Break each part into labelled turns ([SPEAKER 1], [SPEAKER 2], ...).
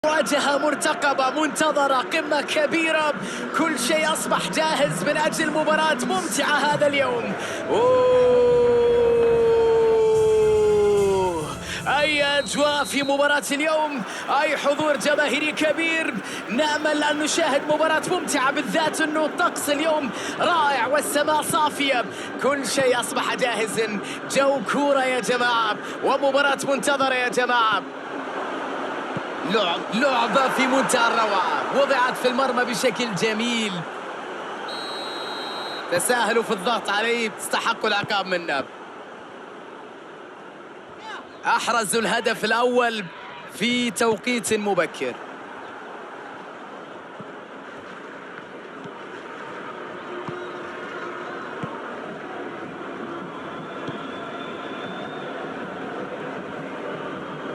[SPEAKER 1] مواجهة مرتقبة منتظرة، قمة كبيرة، كل شيء أصبح جاهز من أجل مباراة ممتعة هذا اليوم. أي أجواء في مباراة اليوم، أي حضور جماهيري كبير. نأمل أن نشاهد مباراة ممتعة، بالذات أنه الطقس اليوم رائع والسماء صافية، كل شيء أصبح جاهز. جو كورة يا جماعة، ومباراة منتظرة يا جماعة. لعبة في منتهى الروعة، وضعت في المرمى بشكل جميل. تساهلوا في الضغط عليه، تستحقوا العقاب منا. أحرزوا الهدف الأول في توقيت مبكر.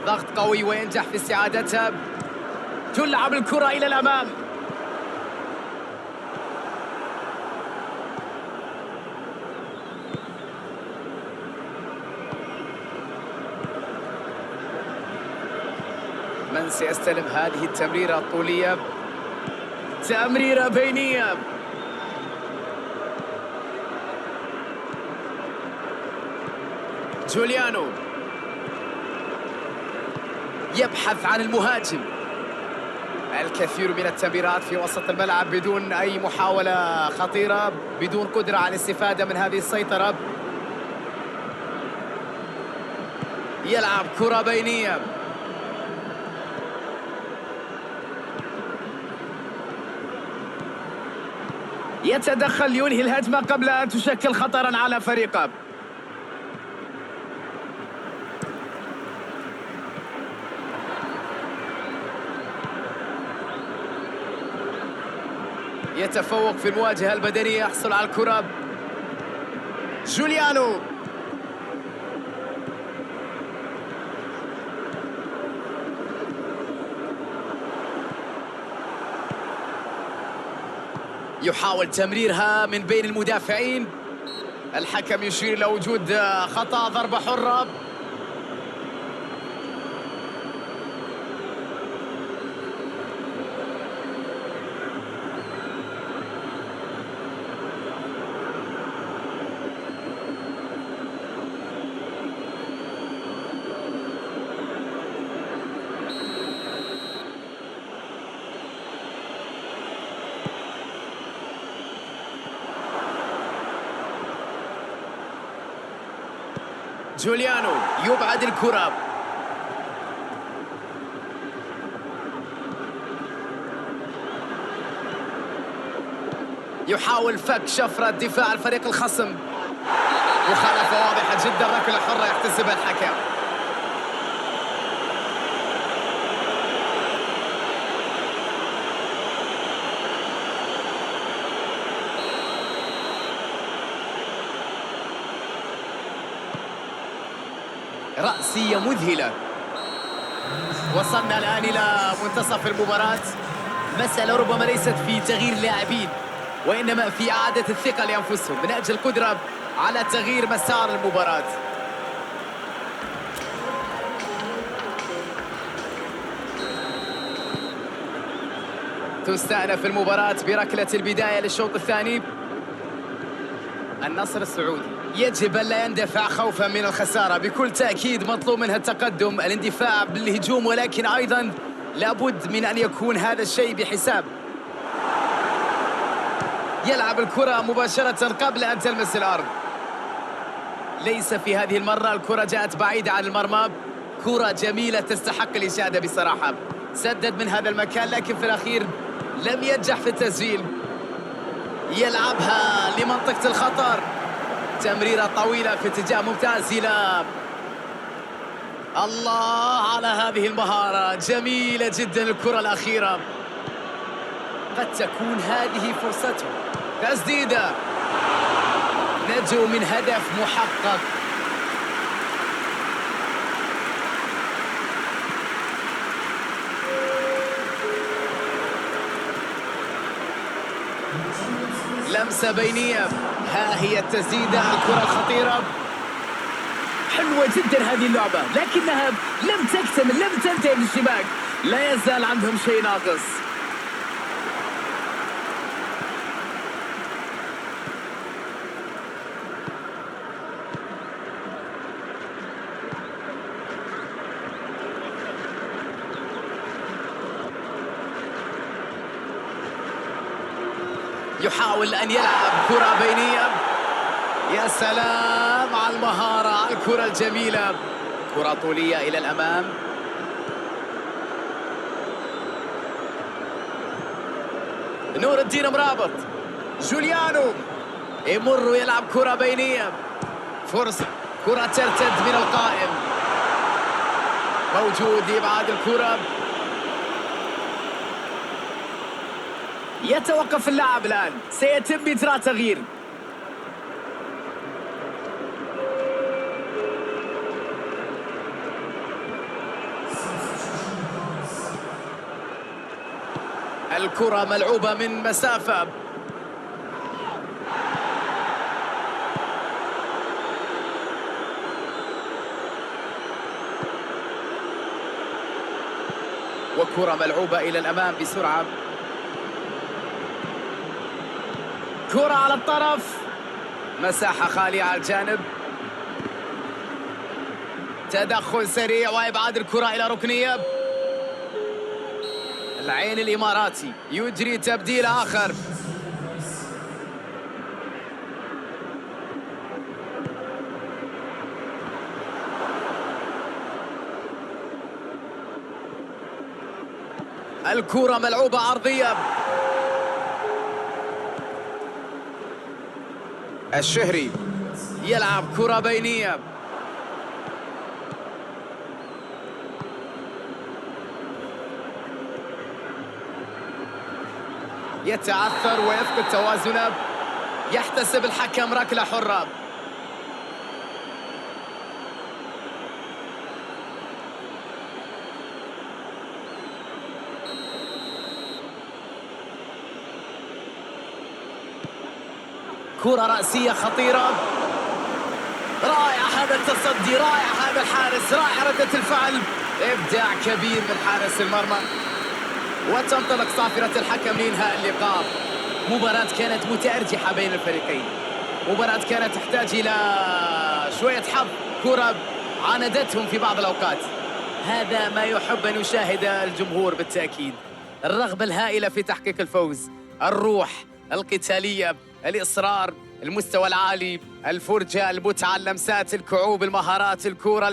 [SPEAKER 1] ضغط قوي وينجح في استعادتها. تلعب الكرة إلى الأمام. من سيستلم هذه التمريرة الطولية؟ تمريرة بينية. جوليانو يبحث عن المهاجم. الكثير من التمريرات في وسط الملعب بدون أي محاولة خطيرة، بدون قدرة على الاستفادة من هذه السيطرة. يلعب كرة بينية. يتدخل لينهي الهجمة قبل أن تشكل خطرا على فريقه. يتفوق في المواجهة البدنية، يحصل على الكرة. جوليانو يحاول تمريرها من بين المدافعين. الحكم يشير إلى وجود خطأ، ضربة حرة. جوليانو يبعد الكرة. يحاول فك شفرة دفاع الفريق الخصم. مخالفة واضحة جدا، ركلة حرة يحتسبها الحكم. رأسية مذهلة. وصلنا الآن إلى منتصف المباراة. مسألة ربما ليست في تغيير لاعبين، وإنما في إعادة الثقة لأنفسهم من أجل القدرة على تغيير مسار المباراة. تستأنف المباراة بركلة البداية للشوط الثاني. النصر السعودي يجب أن لا يندفع خوفا من الخسارة، بكل تأكيد مطلوب منها التقدم، الاندفاع بالهجوم، ولكن أيضا لابد من أن يكون هذا الشيء بحساب. يلعب الكرة مباشرة قبل أن تلمس الأرض. ليس في هذه المرة، الكرة جاءت بعيدة عن المرمى. كرة جميلة تستحق الإشادة بصراحة. سدد من هذا المكان، لكن في الأخير لم ينجح في التسجيل. يلعبها لمنطقة الخطر. تمريرة طويلة في اتجاه ممتاز إلى الله على هذه المهارة، جميلة جدا الكرة الأخيرة. قد تكون هذه فرصته. تسديدة، نجو من هدف محقق. لمسة بينية. ها هي التسديدة، الكرة الخطيرة. حلوة جدا هذه اللعبة، لكنها لم تكتمل، لم تنتهي بالشباك. لا يزال عندهم شيء ناقص. يحاول أن يلعب كرة بينية. يا سلام على المهارة، على الكرة الجميلة. كرة طولية إلى الأمام. نور الدين مرابط. جوليانو يمر ويلعب كرة بينية. فرصة، كرة ترتد من القائم. موجود لإبعاد الكرة. يتوقف اللاعب الآن، سيتم إجراء تغيير. الكرة ملعوبة من مسافة. وكرة ملعوبة إلى الأمام بسرعة. كرة على الطرف، مساحة خالية على الجانب. تدخل سريع وإبعاد الكرة إلى ركنية. العين الإماراتي يجري تبديل آخر. الكرة ملعوبة عرضية. الشهري يلعب كرة بينية. يتعثر ويفقد توازنه. يحتسب الحكم ركلة حرة. كرة رأسية خطيرة. رائع هذا التصدي، رائع هذا الحارس، رائع ردة الفعل. إبداع كبير من حارس المرمى. وتنطلق صافرة الحكم لإنهاء اللقاء. مباراة كانت متأرجحة بين الفريقين. مباراة كانت تحتاج إلى شوية حظ. كرة عاندتهم في بعض الأوقات. هذا ما يحب أن يشاهد الجمهور بالتأكيد. الرغبة الهائلة في تحقيق الفوز، الروح القتالية، الإصرار، المستوى العالي، الفرجة، المتعة، اللمسات، الكعوب، المهارات، الكرة